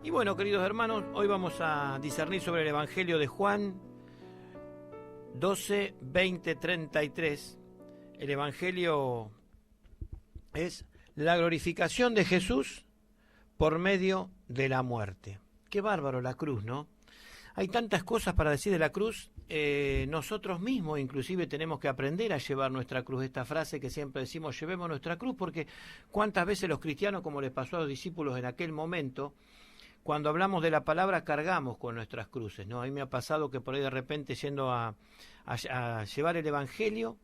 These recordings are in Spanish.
Y bueno, queridos hermanos, hoy vamos a discernir sobre el Evangelio de Juan 12, 20, 33. El Evangelio es la glorificación de Jesús por medio de la muerte. Qué bárbaro la cruz, ¿no? Hay tantas cosas para decir de la cruz. Nosotros mismos inclusive tenemos que aprender a llevar nuestra cruz. Esta frase que siempre decimos, llevemos nuestra cruz, porque cuántas veces los cristianos, como les pasó a los discípulos en aquel momento, cuando hablamos de la palabra cargamos con nuestras cruces, ¿no? A mí me ha pasado que por ahí de repente yendo a llevar el Evangelio,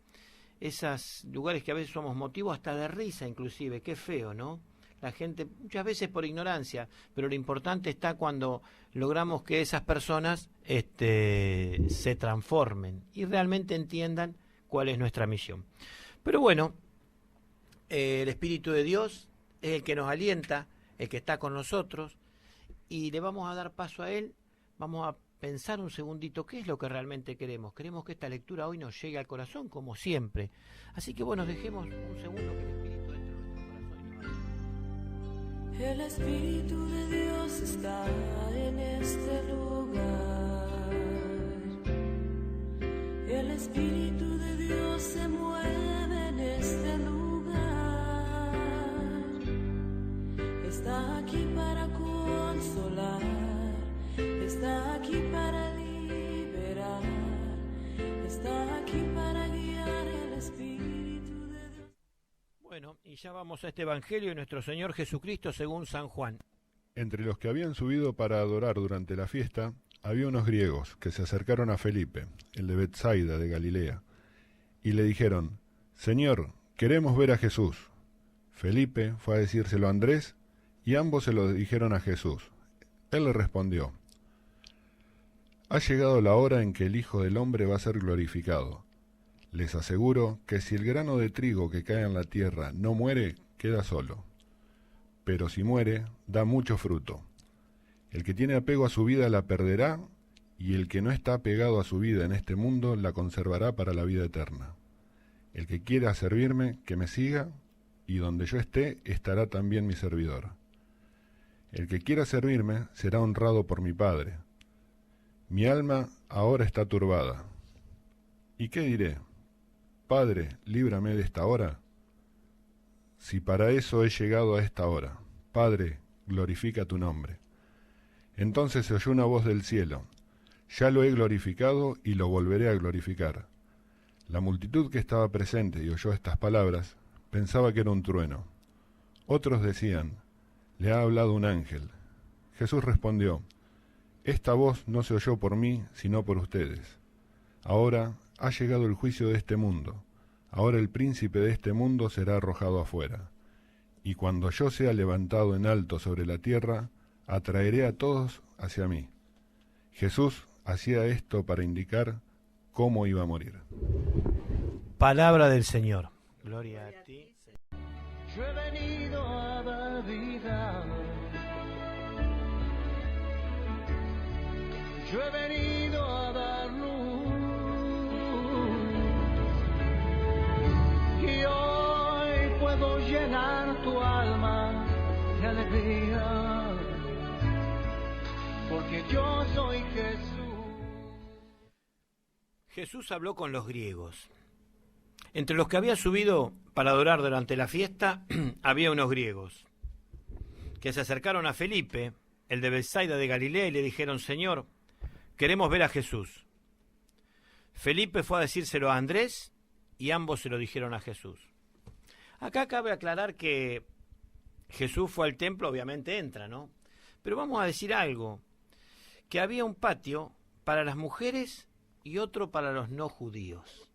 esos lugares que a veces somos motivo hasta de risa inclusive, qué feo, ¿no? La gente, muchas veces por ignorancia, pero lo importante está cuando logramos que esas personas se transformen y realmente entiendan cuál es nuestra misión. Pero bueno, el Espíritu de Dios es el que nos alienta, el que está con nosotros, y le vamos a dar paso a Él. Vamos a pensar un segundito qué es lo que realmente queremos. Queremos que esta lectura hoy nos llegue al corazón, como siempre. Así que bueno, dejemos un segundo que el Espíritu entre en nuestro corazón. El Espíritu de Dios está en este lugar. El Espíritu de Dios se mueve en este lugar. Está aquí para consolar, está aquí para liberar, está aquí para guiar. El Espíritu de Dios. Bueno, y ya vamos a este Evangelio de nuestro Señor Jesucristo según San Juan. Entre los que habían subido para adorar durante la fiesta, había unos griegos que se acercaron a Felipe, el de Betsaida de Galilea, y le dijeron: Señor, queremos ver a Jesús. Felipe fue a decírselo a Andrés, y ambos se lo dijeron a Jesús. Él le respondió: Ha llegado la hora en que el Hijo del Hombre va a ser glorificado. Les aseguro que si el grano de trigo que cae en la tierra no muere, queda solo. Pero si muere, da mucho fruto. El que tiene apego a su vida la perderá, y el que no está apegado a su vida en este mundo la conservará para la vida eterna. El que quiera servirme, que me siga, y donde yo esté, estará también mi servidor. El que quiera servirme será honrado por mi Padre. Mi alma ahora está turbada. ¿Y qué diré? Padre, líbrame de esta hora. Si para eso he llegado a esta hora. Padre, glorifica tu nombre. Entonces se oyó una voz del cielo: Ya lo he glorificado y lo volveré a glorificar. La multitud que estaba presente y oyó estas palabras pensaba que era un trueno. Otros decían: Le ha hablado un ángel. Jesús respondió: Esta voz no se oyó por mí, sino por ustedes. Ahora ha llegado el juicio de este mundo. Ahora el príncipe de este mundo será arrojado afuera. Y cuando yo sea levantado en alto sobre la tierra, atraeré a todos hacia mí. Jesús hacía esto para indicar cómo iba a morir. Palabra del Señor. Gloria a ti, Señor. Yo he venido a dar vida. Yo he venido a dar luz. Y hoy puedo llenar tu alma de alegría. Porque yo soy Jesús. Jesús habló con los griegos. Entre los que había subido para adorar durante la fiesta, había unos griegos que se acercaron a Felipe, el de Betsaida de Galilea, y le dijeron: Señor, queremos ver a Jesús. Felipe fue a decírselo a Andrés, y ambos se lo dijeron a Jesús. Acá cabe aclarar que Jesús fue al templo, obviamente entra, ¿no? Pero vamos a decir algo, que había un patio para las mujeres y otro para los no judíos.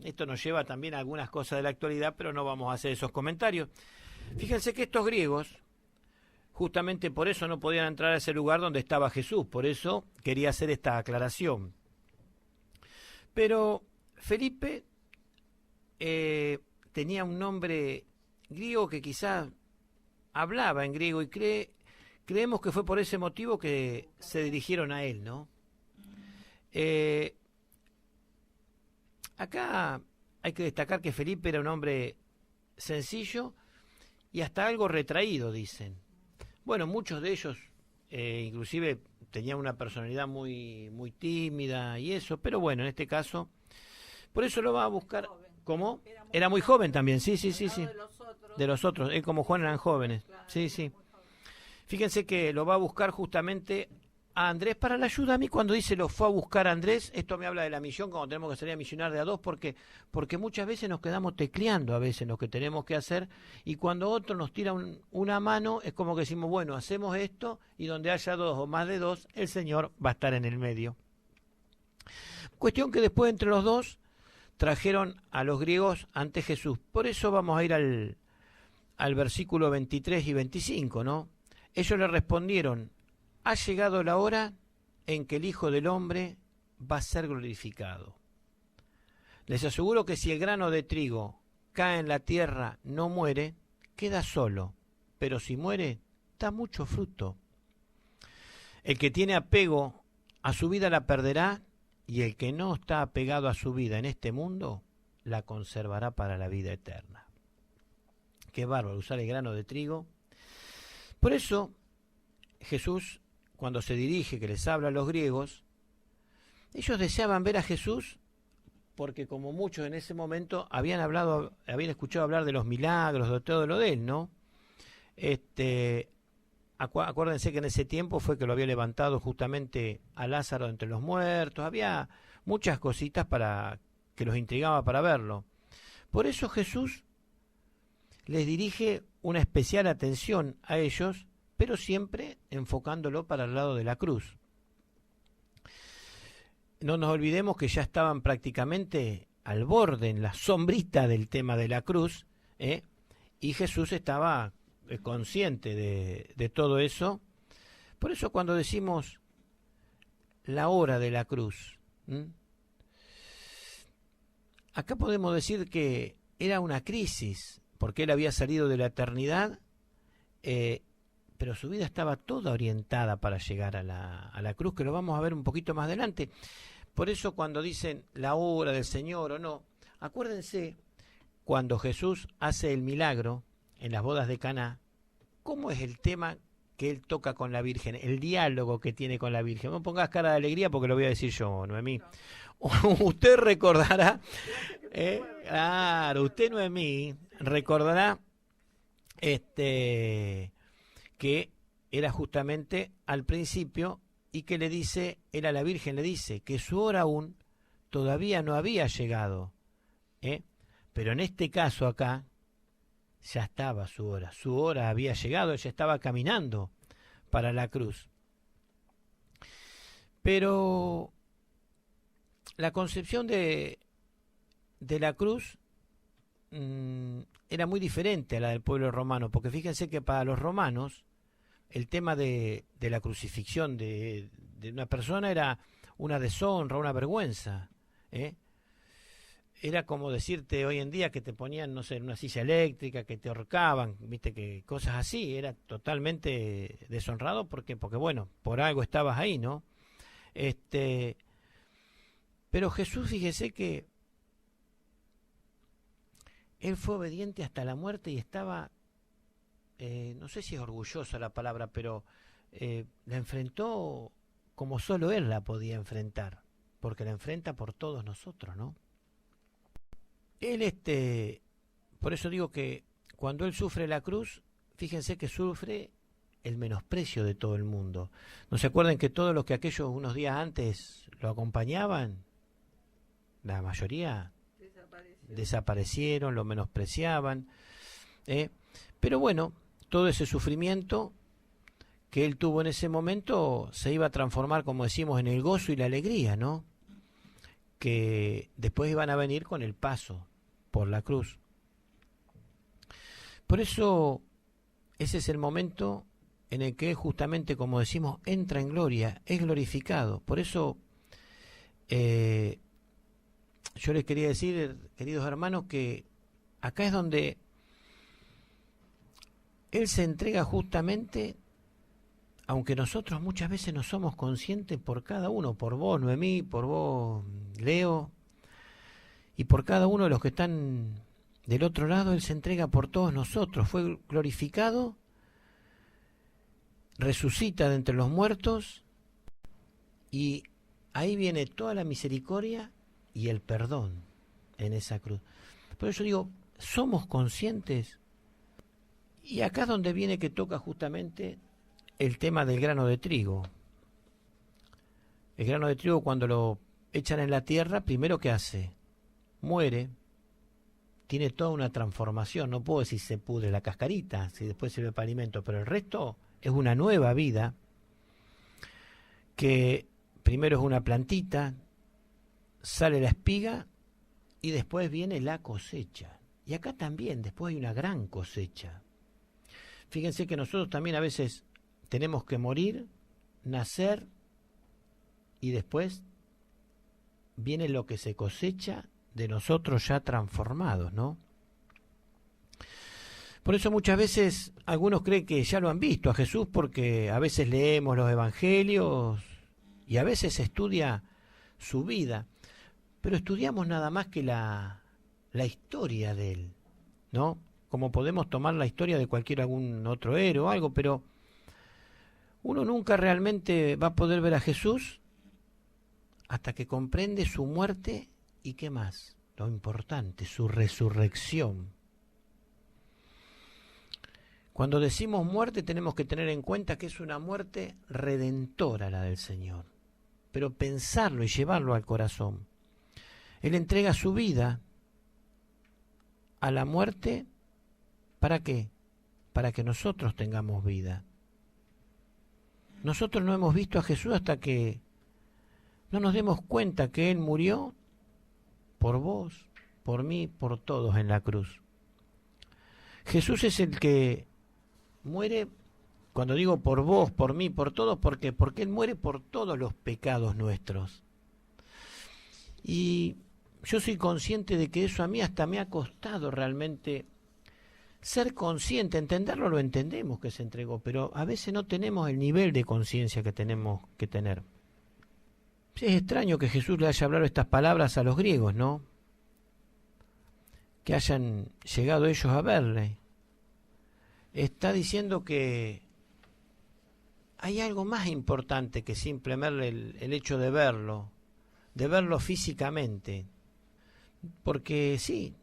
Esto nos lleva también a algunas cosas de la actualidad, pero no vamos a hacer esos comentarios. Fíjense que estos griegos, justamente por eso no podían entrar a ese lugar donde estaba Jesús, por eso quería hacer esta aclaración. Pero Felipe tenía un nombre griego que quizás hablaba en griego, y creemos que fue por ese motivo que se dirigieron a él, ¿no? Acá hay que destacar que Felipe era un hombre sencillo y hasta algo retraído, dicen. Bueno, muchos de ellos inclusive tenía una personalidad muy, muy tímida y eso, pero bueno, en este caso, por eso lo va a buscar. ¿Cómo? Era muy joven también, sí, sí, sí, sí. De los otros, él como Juan eran jóvenes, sí, sí. Fíjense que lo va a buscar justamente a Andrés para la ayuda. A mí cuando dice lo fue a buscar a Andrés, esto me habla de la misión, cuando tenemos que salir a misionar de a dos, porque muchas veces nos quedamos tecleando a veces lo que tenemos que hacer, y cuando otro nos tira una mano, es como que decimos, bueno, hacemos esto, y donde haya dos o más de dos, el Señor va a estar en el medio. Cuestión que después entre los dos trajeron a los griegos ante Jesús. Por eso vamos a ir al versículo 23 y 25, ¿no? Ellos le respondieron: ha llegado la hora en que el Hijo del Hombre va a ser glorificado. Les aseguro que si el grano de trigo cae en la tierra, no muere, queda solo, pero si muere, da mucho fruto. El que tiene apego a su vida la perderá, y el que no está apegado a su vida en este mundo, la conservará para la vida eterna. Qué bárbaro usar el grano de trigo. Por eso, Jesús, cuando se dirige, que les habla a los griegos, ellos deseaban ver a Jesús, porque como muchos en ese momento habían escuchado hablar de los milagros, de todo lo de él, ¿no? Acuérdense que en ese tiempo fue que lo había levantado justamente a Lázaro entre los muertos, había muchas cositas para que los intrigaba para verlo. Por eso Jesús les dirige una especial atención a ellos, pero siempre enfocándolo para el lado de la cruz. No nos olvidemos que ya estaban prácticamente al borde, en la sombrita del tema de la cruz, y Jesús estaba consciente de todo eso. Por eso cuando decimos la hora de la cruz, acá podemos decir que era una crisis, porque él había salido de la eternidad, pero su vida estaba toda orientada para llegar a la cruz, que lo vamos a ver un poquito más adelante. Por eso cuando dicen la hora del Señor o no, acuérdense cuando Jesús hace el milagro en las bodas de Caná, ¿cómo es el tema que él toca con la Virgen? El diálogo que tiene con la Virgen. No pongas cara de alegría porque lo voy a decir yo, Noemí. Usted recordará, claro, usted, Noemí, recordará que era justamente al principio, y que le dice, él a la Virgen le dice que su hora aún todavía no había llegado, pero en este caso acá ya estaba su hora había llegado, ella estaba caminando para la cruz. Pero la concepción de la cruz era muy diferente a la del pueblo romano, porque fíjense que para los romanos el tema de la crucifixión de una persona era una deshonra, una vergüenza, Era como decirte hoy en día que te ponían, no sé, en una silla eléctrica, que te ahorcaban, viste, que cosas así, era totalmente deshonrado porque bueno, por algo estabas ahí, ¿no? Pero Jesús, fíjese que él fue obediente hasta la muerte y estaba, no sé si es orgullosa la palabra, pero la enfrentó como solo él la podía enfrentar, porque la enfrenta por todos nosotros, ¿no? Él, por eso digo que cuando él sufre la cruz, fíjense que sufre el menosprecio de todo el mundo. ¿No se acuerdan que todos los que aquellos unos días antes lo acompañaban, la mayoría desaparecieron, lo menospreciaban? Pero bueno, todo ese sufrimiento que él tuvo en ese momento se iba a transformar, como decimos, en el gozo y la alegría, ¿no? Que después iban a venir con el paso por la cruz. Por eso ese es el momento en el que justamente, como decimos, entra en gloria, es glorificado. Por eso yo les quería decir, queridos hermanos, que acá es donde él se entrega justamente, aunque nosotros muchas veces no somos conscientes, por cada uno, por vos, Noemí, por vos, Leo, y por cada uno de los que están del otro lado, él se entrega por todos nosotros, fue glorificado resucita de entre los muertos y ahí viene toda la misericordia y el perdón en esa cruz. Por eso digo, somos conscientes, y acá es donde viene que toca justamente el tema del grano de trigo. El grano de trigo, cuando lo echan en la tierra, primero ¿qué hace? Muere, tiene toda una transformación. No puedo decir se pudre la cascarita, si después sirve para alimento, pero el resto es una nueva vida que primero es una plantita, sale la espiga y después viene la cosecha. Y acá también después hay una gran cosecha. Fíjense que nosotros también a veces tenemos que morir, nacer, y después viene lo que se cosecha de nosotros ya transformados, ¿no? Por eso muchas veces algunos creen que ya lo han visto a Jesús, porque a veces leemos los evangelios y a veces se estudia su vida, pero estudiamos nada más que la historia de él, ¿no? Como podemos tomar la historia de algún otro héroe o algo, pero uno nunca realmente va a poder ver a Jesús hasta que comprende su muerte y qué más, lo importante, su resurrección. Cuando decimos muerte tenemos que tener en cuenta que es una muerte redentora la del Señor, pero pensarlo y llevarlo al corazón. Él entrega su vida a la muerte, ¿para qué? Para que nosotros tengamos vida. Nosotros no hemos visto a Jesús hasta que no nos demos cuenta que Él murió por vos, por mí, por todos en la cruz. Jesús es el que muere, cuando digo por vos, por mí, por todos, porque Él muere por todos los pecados nuestros. Y yo soy consciente de que eso a mí hasta me ha costado realmente ser consciente. Entenderlo lo entendemos que se entregó, pero a veces no tenemos el nivel de conciencia que tenemos que tener. Es extraño que Jesús le haya hablado estas palabras a los griegos, ¿no? Que hayan llegado ellos a verle. Está diciendo que hay algo más importante que simplemente el hecho de verlo físicamente. Porque sí,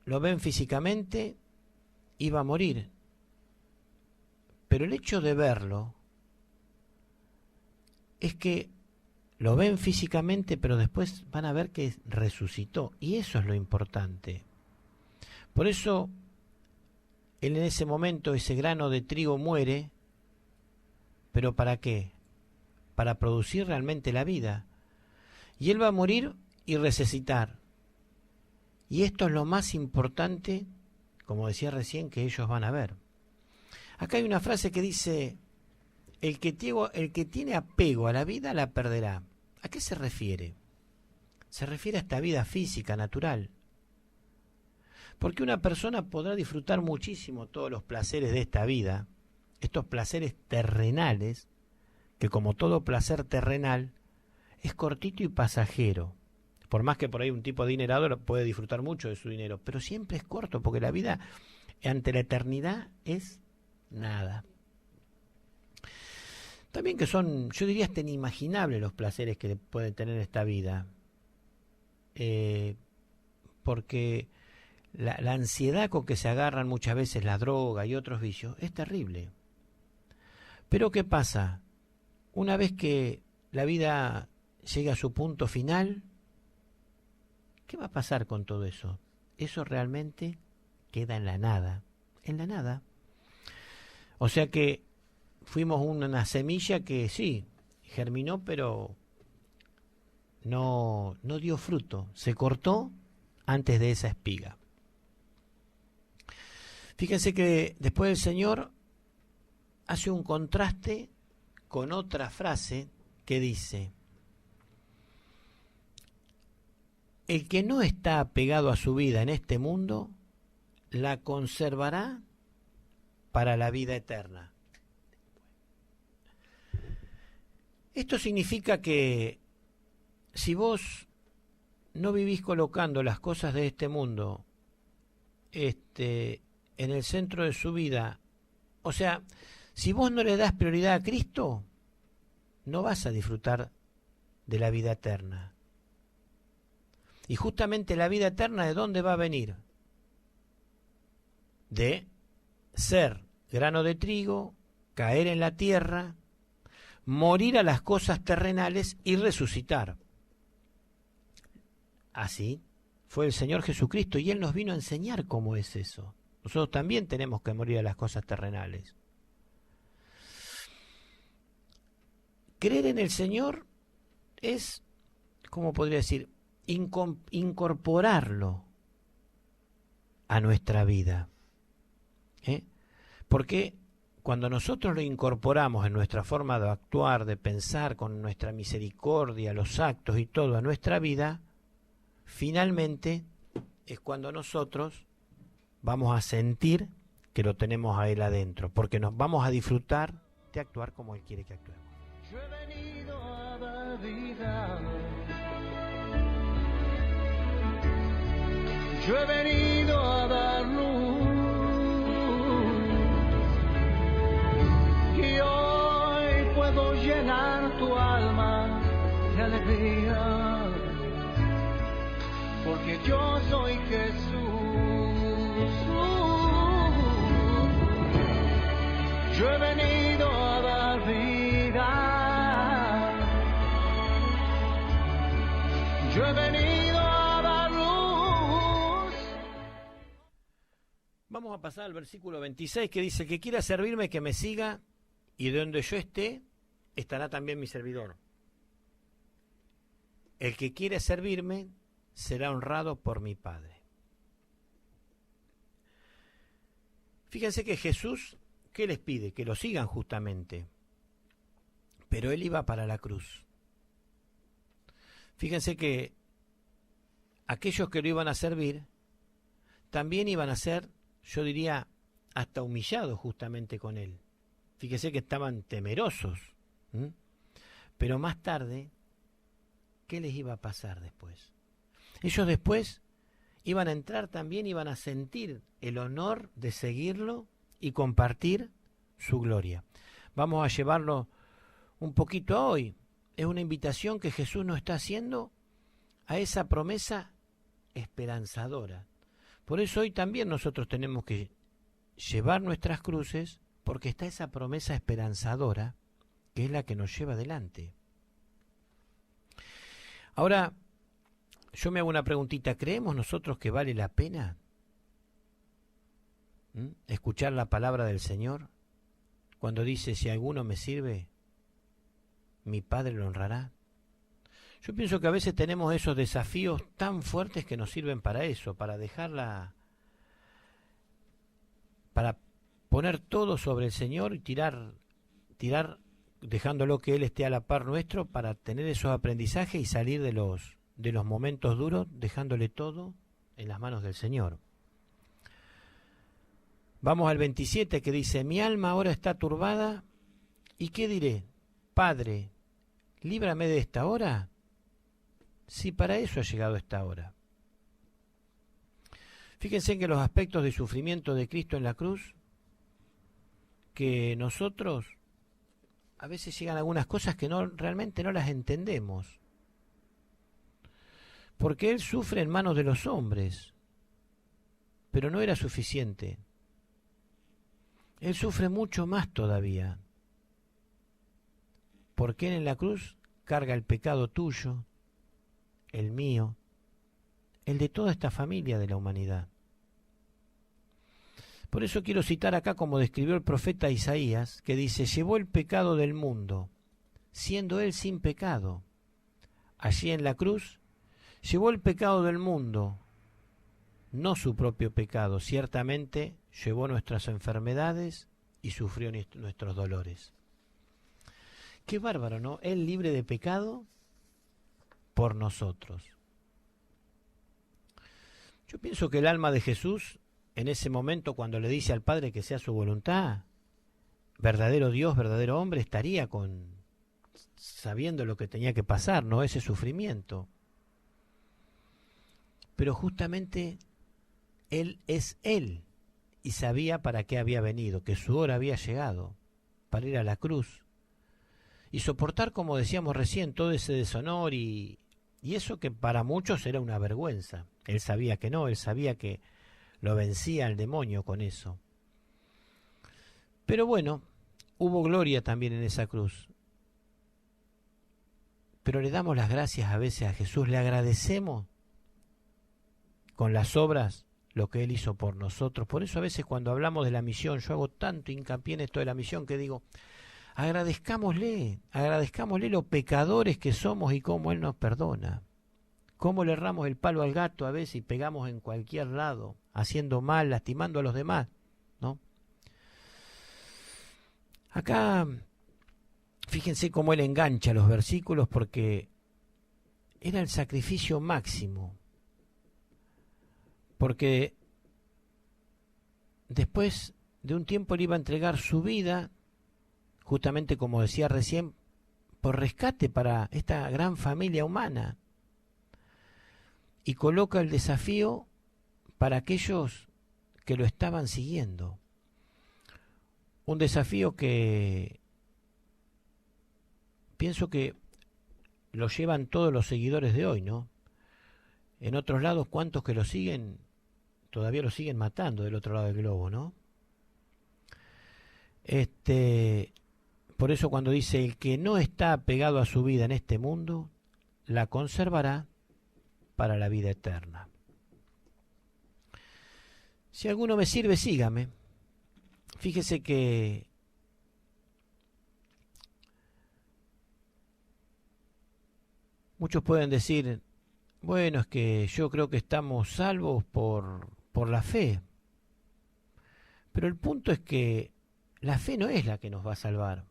lo ven físicamente y va a morir. Pero el hecho de verlo es que lo ven físicamente, pero después van a ver que resucitó. Y eso es lo importante. Por eso, él en ese momento, ese grano de trigo muere. ¿Pero para qué? Para producir realmente la vida. Y él va a morir y resucitar. Y esto es lo más importante, como decía recién, que ellos van a ver. Acá hay una frase que dice: el que tiene apego a la vida la perderá. ¿A qué se refiere? Se refiere a esta vida física, natural. Porque una persona podrá disfrutar muchísimo todos los placeres de esta vida, estos placeres terrenales, que como todo placer terrenal, es cortito y pasajero. Por más que por ahí un tipo adinerado puede disfrutar mucho de su dinero, pero siempre es corto, porque la vida ante la eternidad es nada. También que son, yo diría, hasta inimaginables los placeres que puede tener esta vida. Porque la ansiedad con que se agarran muchas veces la droga y otros vicios es terrible. Pero ¿qué pasa? Una vez que la vida llega a su punto final, ¿qué va a pasar con todo eso? Eso realmente queda en la nada. En la nada. O sea que fuimos una semilla que sí, germinó, pero no dio fruto. Se cortó antes de esa espiga. Fíjense que después el Señor hace un contraste con otra frase que dice: el que no está apegado a su vida en este mundo, la conservará para la vida eterna. Esto significa que si vos no vivís colocando las cosas de este mundo en el centro de su vida, o sea, Si vos no le das prioridad a Cristo, no vas a disfrutar de la vida eterna. Y justamente la vida eterna, ¿de dónde va a venir? De ser grano de trigo, caer en la tierra, morir a las cosas terrenales y resucitar. Así fue el Señor Jesucristo y Él nos vino a enseñar cómo es eso. Nosotros también tenemos que morir a las cosas terrenales. Creer en el Señor es, ¿cómo podría decir?, incorporarlo a nuestra vida. Porque cuando nosotros lo incorporamos en nuestra forma de actuar, de pensar, con nuestra misericordia, los actos y todo a nuestra vida, finalmente es cuando nosotros vamos a sentir que lo tenemos a Él adentro, porque nos vamos a disfrutar de actuar como Él quiere que actuemos. Yo he venido a dar vida. Yo he venido a dar luz. Y hoy puedo llenar tu alma de alegría. Porque yo soy Jesús. Yo he venido a dar vida. Yo he venido a dar luz. Vamos a pasar al versículo 26 que dice: que quiera servirme, que me siga, y de donde yo esté, estará también mi servidor. El que quiere servirme será honrado por mi Padre. Fíjense que Jesús, ¿qué les pide? Que lo sigan justamente. Pero Él iba para la cruz. Fíjense que aquellos que lo iban a servir también iban a ser, yo diría, hasta humillados justamente con Él. Fíjense que estaban temerosos. Pero más tarde, ¿qué les iba a pasar después? Ellos después iban a entrar también, iban a sentir el honor de seguirlo y compartir su gloria. Vamos a llevarlo un poquito a hoy. Es una invitación que Jesús nos está haciendo a esa promesa esperanzadora. Por eso hoy también nosotros tenemos que llevar nuestras cruces, porque está esa promesa esperanzadora que es la que nos lleva adelante. Ahora, yo me hago una preguntita: ¿creemos nosotros que vale la pena escuchar la palabra del Señor cuando dice: si alguno me sirve, mi Padre lo honrará? Yo pienso que a veces tenemos esos desafíos tan fuertes que nos sirven para eso, para poner todo sobre el Señor y tirar, dejándolo que Él esté a la par nuestro, para tener esos aprendizajes y salir de los momentos duros, dejándole todo en las manos del Señor. Vamos al 27, que dice: mi alma ahora está turbada, ¿y qué diré? Padre, líbrame de esta hora. Si para eso ha llegado esta hora. Fíjense que los aspectos de sufrimiento de Cristo en la cruz, que nosotros a veces llegan algunas cosas que realmente no las entendemos. Porque Él sufre en manos de los hombres, pero no era suficiente. Él sufre mucho más todavía, porque Él en la cruz carga el pecado tuyo, el mío, el de toda esta familia de la humanidad. Por eso quiero citar acá como describió el profeta Isaías, que dice: llevó el pecado del mundo, siendo Él sin pecado. Allí en la cruz, llevó el pecado del mundo, no su propio pecado. Ciertamente llevó nuestras enfermedades y sufrió nuestros dolores. Qué bárbaro, ¿no? Él libre de pecado por nosotros. Yo pienso que el alma de Jesús, en ese momento cuando le dice al Padre que sea su voluntad, verdadero Dios, verdadero hombre, estaría sabiendo lo que tenía que pasar, ¿no? Ese sufrimiento. Pero justamente Él es Él, y sabía para qué había venido, que su hora había llegado. para ir a la cruz y soportar, como decíamos recién, todo ese deshonor y eso que para muchos era una vergüenza. Él sabía que no, él sabía que lo vencía el demonio con eso. Pero bueno, hubo gloria también en esa cruz. Pero le damos las gracias a veces a Jesús, le agradecemos con las obras lo que Él hizo por nosotros. Por eso a veces cuando hablamos de la misión, yo hago tanto hincapié en esto de la misión que digo, agradezcámosle lo pecadores que somos y cómo Él nos perdona. Cómo le erramos el palo al gato a veces y pegamos en cualquier lado, haciendo mal, lastimando a los demás, ¿no? Acá, fíjense cómo Él engancha los versículos porque era el sacrificio máximo. Porque después de un tiempo Él iba a entregar su vida, justamente como decía recién, por rescate para esta gran familia humana. Y coloca el desafío para aquellos que lo estaban siguiendo. Un desafío que pienso que lo llevan todos los seguidores de hoy, ¿no? En otros lados, ¿cuántos que lo siguen? Todavía lo siguen matando del otro lado del globo, ¿no? Por eso cuando dice, el que no está apegado a su vida en este mundo, la conservará para la vida eterna. Si alguno me sirve, sígame. Fíjese que muchos pueden decir, bueno, es que yo creo que estamos salvos por la fe. Pero el punto es que la fe no es la que nos va a salvar.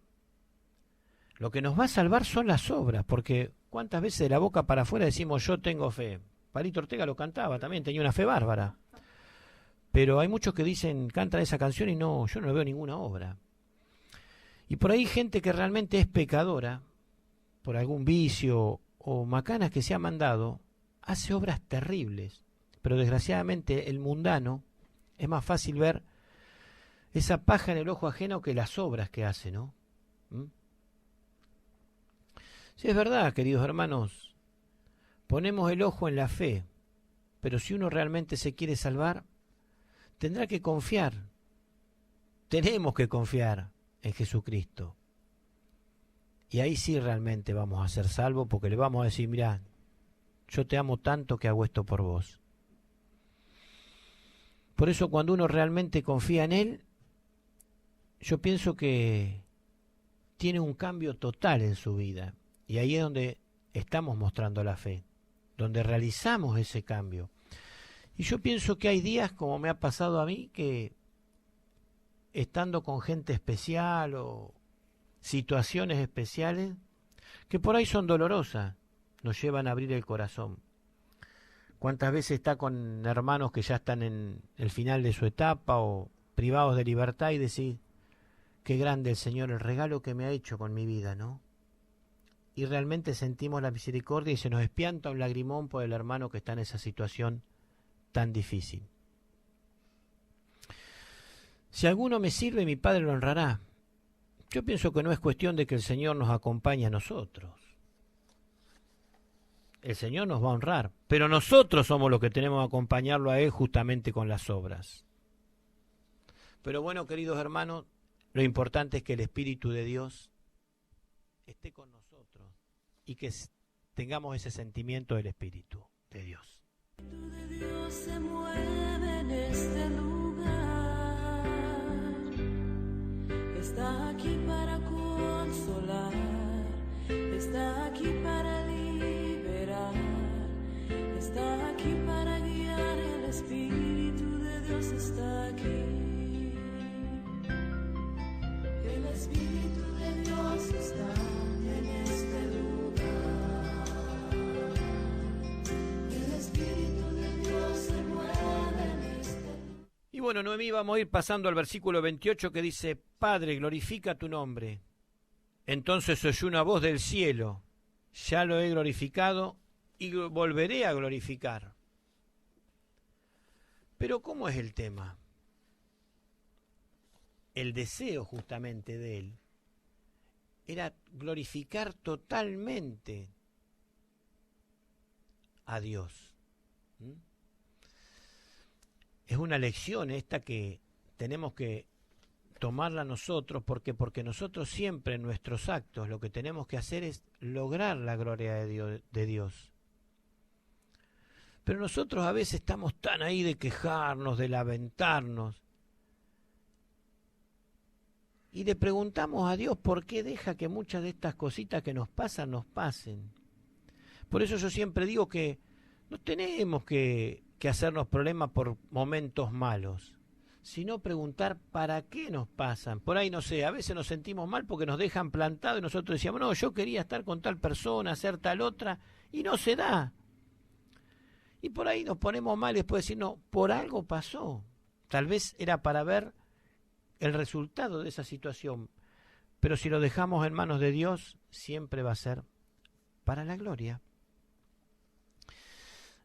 Lo que nos va a salvar son las obras, porque ¿cuántas veces de la boca para afuera decimos yo tengo fe? Palito Ortega lo cantaba también, tenía una fe bárbara. Pero hay muchos que dicen, cantan esa canción y no, yo no veo ninguna obra. Y por ahí gente que realmente es pecadora, por algún vicio o macanas que se ha mandado, hace obras terribles. Pero desgraciadamente el mundano es más fácil ver esa paja en el ojo ajeno que las obras que hace, ¿no? Sí, es verdad, queridos hermanos, ponemos el ojo en la fe, pero si uno realmente se quiere salvar, tendrá que confiar, tenemos que confiar en Jesucristo. Y ahí sí realmente vamos a ser salvos, porque le vamos a decir, mirá, yo te amo tanto que hago esto por vos. Por eso cuando uno realmente confía en Él, yo pienso que tiene un cambio total en su vida. Y ahí es donde estamos mostrando la fe, donde realizamos ese cambio. Y yo pienso que hay días, como me ha pasado a mí, que estando con gente especial o situaciones especiales, que por ahí son dolorosas, nos llevan a abrir el corazón. ¿Cuántas veces está con hermanos que ya están en el final de su etapa o privados de libertad y decir, qué grande el Señor, el regalo que me ha hecho con mi vida, ¿no? Y realmente sentimos la misericordia y se nos espianta un lagrimón por el hermano que está en esa situación tan difícil. Si alguno me sirve, mi Padre lo honrará. Yo pienso que no es cuestión de que el Señor nos acompañe a nosotros. El Señor nos va a honrar, pero nosotros somos los que tenemos que acompañarlo a Él justamente con las obras. Pero bueno, queridos hermanos, lo importante es que el Espíritu de Dios esté con nosotros y que tengamos ese sentimiento del Espíritu de Dios. El Espíritu de Dios se mueve en este lugar. Está aquí para consolar, está aquí para liberar, está aquí para guiar. El Espíritu de Dios está aquí. El Espíritu de Dios está en este lugar. El Espíritu de Dios se mueve en este lugar. Y bueno, Noemí, vamos a ir pasando al versículo 28 que dice, Padre, glorifica tu nombre. Entonces oyó una voz del cielo, ya lo he glorificado y volveré a glorificar. Pero ¿cómo es el tema? El deseo justamente de Él era glorificar totalmente a Dios. ¿Mm? Es una lección esta que tenemos que tomarla nosotros, porque nosotros siempre en nuestros actos lo que tenemos que hacer es lograr la gloria de Dios. Pero nosotros a veces estamos tan ahí de quejarnos, de lamentarnos, y le preguntamos a Dios por qué deja que muchas de estas cositas que nos pasan, nos pasen. Por eso yo siempre digo que no tenemos que hacernos problemas por momentos malos, sino preguntar para qué nos pasan. Por ahí, no sé, a veces nos sentimos mal porque nos dejan plantados y nosotros decíamos, no, yo quería estar con tal persona, hacer tal otra, y no se da. Y por ahí nos ponemos mal y después decir, no, por algo pasó. Tal vez era para ver el resultado de esa situación, pero si lo dejamos en manos de Dios, siempre va a ser para la gloria.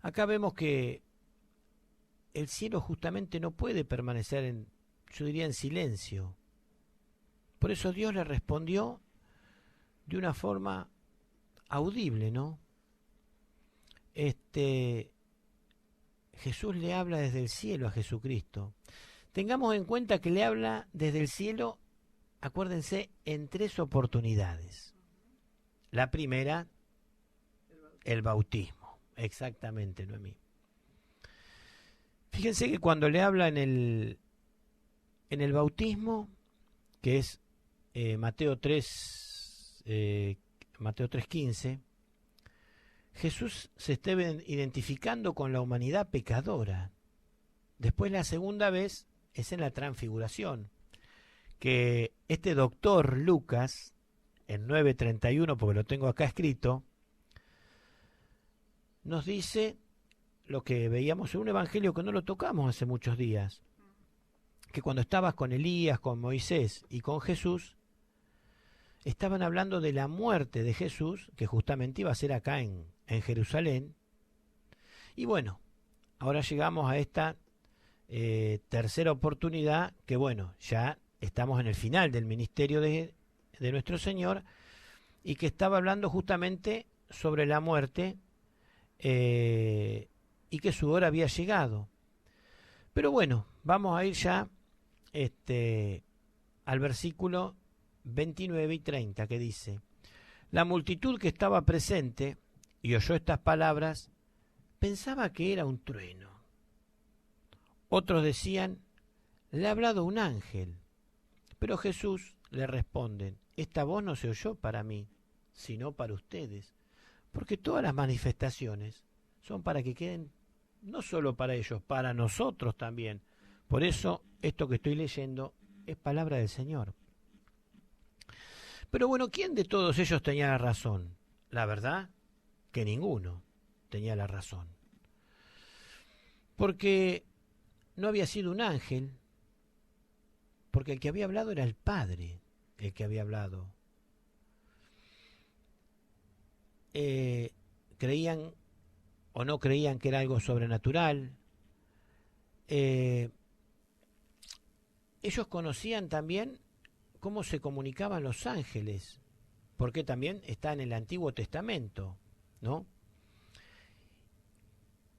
Acá vemos que el cielo justamente no puede permanecer yo diría, en silencio. Por eso Dios le respondió de una forma audible, ¿no? Jesús le habla desde el cielo a Jesucristo. Tengamos en cuenta que le habla desde el cielo, acuérdense, en 3 oportunidades. La primera, el bautismo. Exactamente, Noemí. Fíjense que cuando le habla en el bautismo, que es Mateo 3:15, Jesús se está identificando con la humanidad pecadora. Después la segunda vez es en la transfiguración, que este doctor Lucas, en 9:31, porque lo tengo acá escrito, nos dice lo que veíamos en un evangelio que no lo tocamos hace muchos días, que cuando estabas con Elías, con Moisés y con Jesús, estaban hablando de la muerte de Jesús, que justamente iba a ser acá en Jerusalén. Y bueno, ahora llegamos a esta tercera oportunidad, que bueno, ya estamos en el final del ministerio de nuestro Señor, y que estaba hablando justamente sobre la muerte y que su hora había llegado. Pero bueno, vamos a ir ya al versículo 29 y 30, que dice: la multitud que estaba presente y oyó estas palabras pensaba que era un trueno. Otros decían, le ha hablado un ángel. Pero Jesús le responde, esta voz no se oyó para mí, sino para ustedes, porque todas las manifestaciones son para que queden no solo para ellos, para nosotros también. Por eso esto que estoy leyendo es palabra del Señor. Pero bueno, ¿quién de todos ellos tenía la razón? La verdad que ninguno tenía la razón. Porque no había sido un ángel, porque el que había hablado era el Padre, el que había hablado. Creían o no creían que era algo sobrenatural. Ellos conocían también cómo se comunicaban los ángeles, porque también está en el Antiguo Testamento, ¿no?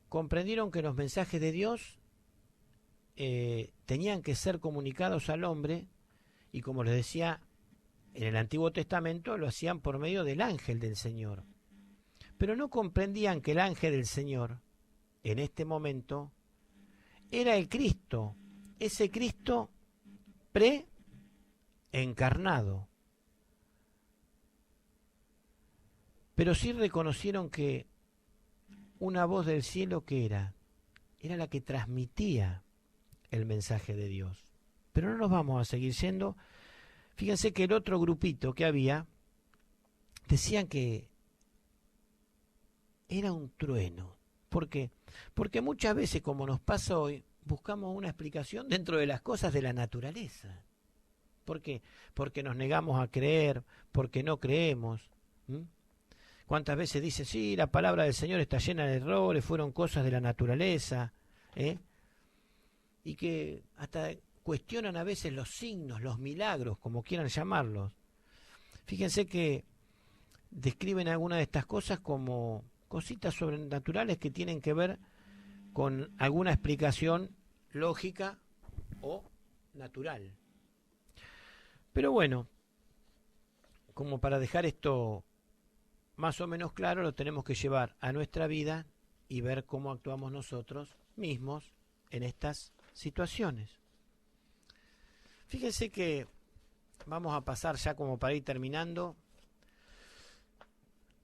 Comprendieron que los mensajes de Dios tenían que ser comunicados al hombre, y como les decía, en el Antiguo Testamento lo hacían por medio del ángel del Señor. Pero no comprendían que el ángel del Señor, en este momento, era el Cristo, ese Cristo preencarnado. Pero sí reconocieron que una voz del cielo, que era la que transmitía el mensaje de Dios. Pero no nos vamos a seguir yendo. Fíjense que el otro grupito que había decían que era un trueno. ¿Por qué? Porque muchas veces, como nos pasa hoy, buscamos una explicación dentro de las cosas de la naturaleza. ¿Por qué? Porque nos negamos a creer, porque no creemos. ¿Cuántas veces dice, sí, la palabra del Señor está llena de errores, fueron cosas de la naturaleza? Y que hasta cuestionan a veces los signos, los milagros, como quieran llamarlos. Fíjense que describen algunas de estas cosas como cositas sobrenaturales que tienen que ver con alguna explicación lógica o natural. Pero bueno, como para dejar esto más o menos claro, lo tenemos que llevar a nuestra vida y ver cómo actuamos nosotros mismos en estas situaciones. Fíjense que vamos a pasar ya como para ir terminando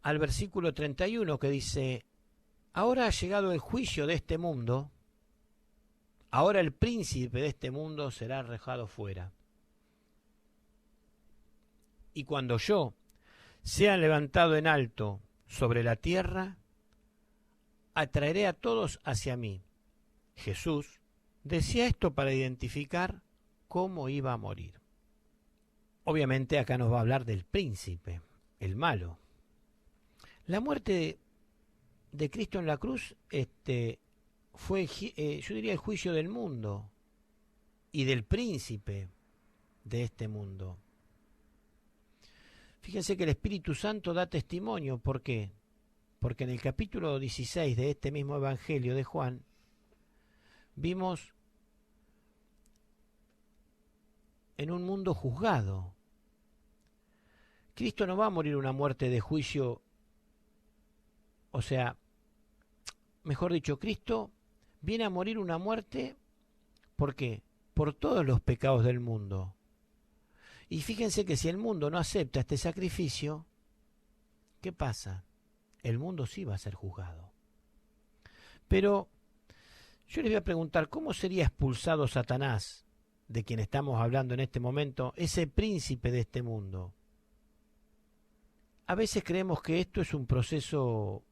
al versículo 31 que dice: ahora ha llegado el juicio de este mundo, ahora el príncipe de este mundo será arrojado fuera. Y cuando yo sea levantado en alto sobre la tierra, atraeré a todos hacia mí. Jesús decía esto para identificar cómo iba a morir. Obviamente acá nos va a hablar del príncipe, el malo. La muerte de Cristo en la cruz fue, yo diría, el juicio del mundo y del príncipe de este mundo. Fíjense que el Espíritu Santo da testimonio. ¿Por qué? Porque en el capítulo 16 de este mismo Evangelio de Juan vimos en un mundo juzgado. Cristo no va a morir una muerte de juicio, o sea, mejor dicho, Cristo viene a morir una muerte, ¿por qué? Por todos los pecados del mundo. Y fíjense que si el mundo no acepta este sacrificio, ¿qué pasa? El mundo sí va a ser juzgado. Pero yo les voy a preguntar, ¿cómo sería expulsado Satanás, de quien estamos hablando en este momento, ese príncipe de este mundo? A veces creemos que esto es un proceso,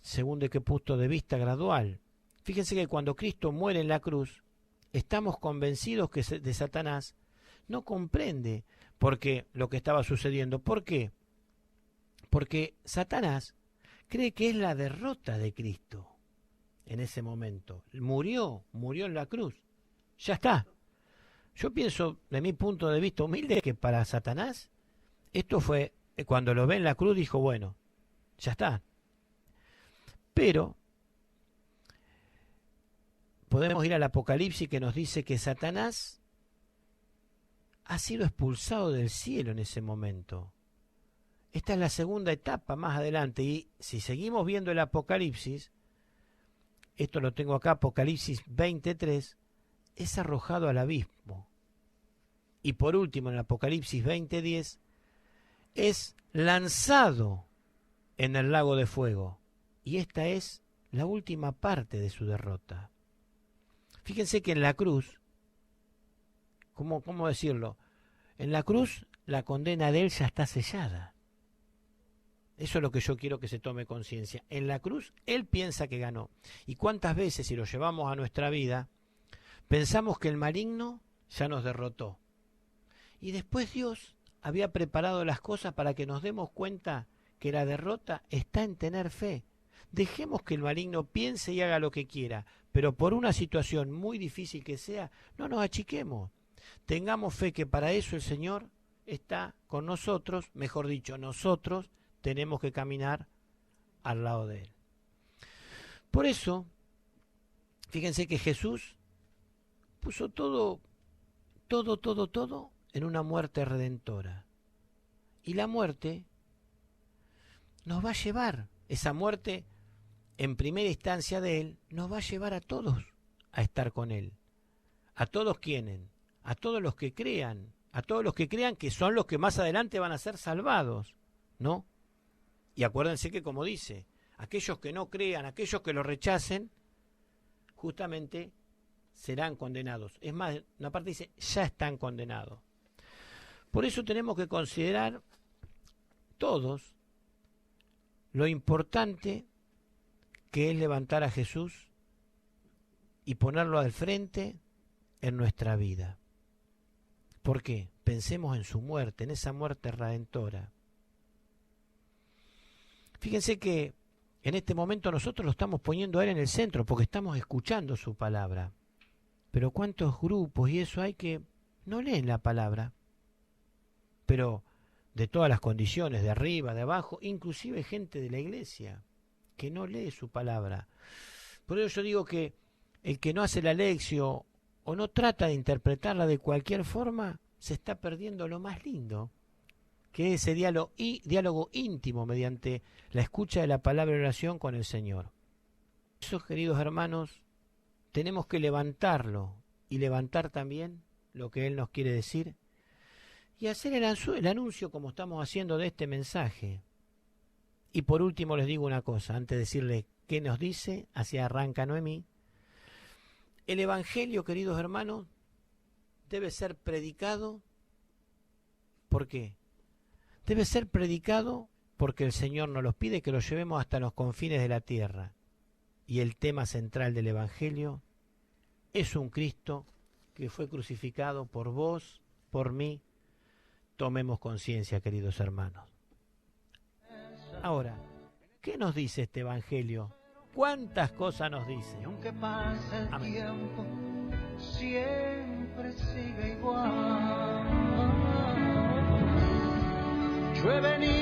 según de qué punto de vista, gradual. Fíjense que cuando Cristo muere en la cruz, estamos convencidos que de Satanás no comprende por qué lo que estaba sucediendo. ¿Por qué? Porque Satanás cree que es la derrota de Cristo en ese momento. Murió en la cruz. Ya está. Yo pienso, de mi punto de vista humilde, que para Satanás esto fue, cuando lo ve en la cruz, dijo, bueno, ya está. Pero podemos ir al Apocalipsis, que nos dice que Satanás ha sido expulsado del cielo en ese momento. Esta es la segunda etapa más adelante, y si seguimos viendo el Apocalipsis, esto lo tengo acá, Apocalipsis 23, es arrojado al abismo. Y por último, en el Apocalipsis 20:10, es lanzado en el lago de fuego. Y esta es la última parte de su derrota. Fíjense que en la cruz, ¿cómo decirlo? En la cruz la condena de él ya está sellada. Eso es lo que yo quiero que se tome conciencia. En la cruz él piensa que ganó. ¿Y cuántas veces, si lo llevamos a nuestra vida, pensamos que el maligno ya nos derrotó? Y después Dios había preparado las cosas para que nos demos cuenta que la derrota está en tener fe. Dejemos que el maligno piense y haga lo que quiera, pero por una situación muy difícil que sea, no nos achiquemos. Tengamos fe que para eso el Señor está con nosotros, mejor dicho, nosotros tenemos que caminar al lado de Él. Por eso, fíjense que Jesús puso todo en una muerte redentora. Y la muerte nos va a llevar, esa muerte en primera instancia de Él, nos va a llevar a todos a estar con Él. ¿A todos quiénes? A todos los que crean, a todos los que crean, que son los que más adelante van a ser salvados, ¿no? Y acuérdense que, como dice, aquellos que no crean, aquellos que lo rechacen, justamente serán condenados. Es más, una parte dice, ya están condenados. Por eso tenemos que considerar todos lo importante que es levantar a Jesús y ponerlo al frente en nuestra vida. ¿Por qué? Pensemos en su muerte, en esa muerte redentora. Fíjense que en este momento nosotros lo estamos poniendo a Él en el centro porque estamos escuchando su palabra. Pero ¿cuántos grupos y eso hay que no leen la palabra? Pero de todas las condiciones, de arriba, de abajo, inclusive gente de la iglesia que no lee su palabra. Por eso yo digo que el que no hace la lección o no trata de interpretarla de cualquier forma, se está perdiendo lo más lindo, que es ese diálogo íntimo mediante la escucha de la palabra y oración con el Señor. Eso, queridos hermanos, tenemos que levantarlo y levantar también lo que Él nos quiere decir y hacer el anuncio como estamos haciendo de este mensaje. Y por último les digo una cosa, antes de decirle qué nos dice, así arranca Noemí. El Evangelio, queridos hermanos, debe ser predicado. ¿Por qué? Debe ser predicado porque el Señor nos los pide, que lo llevemos hasta los confines de la tierra. Y el tema central del Evangelio es un Cristo que fue crucificado por vos, por mí. Tomemos conciencia, queridos hermanos. Ahora, ¿qué nos dice este Evangelio? ¿Cuántas cosas nos dice? Y aunque pase el Amén. tiempo, siempre sigue igual. Yo he venido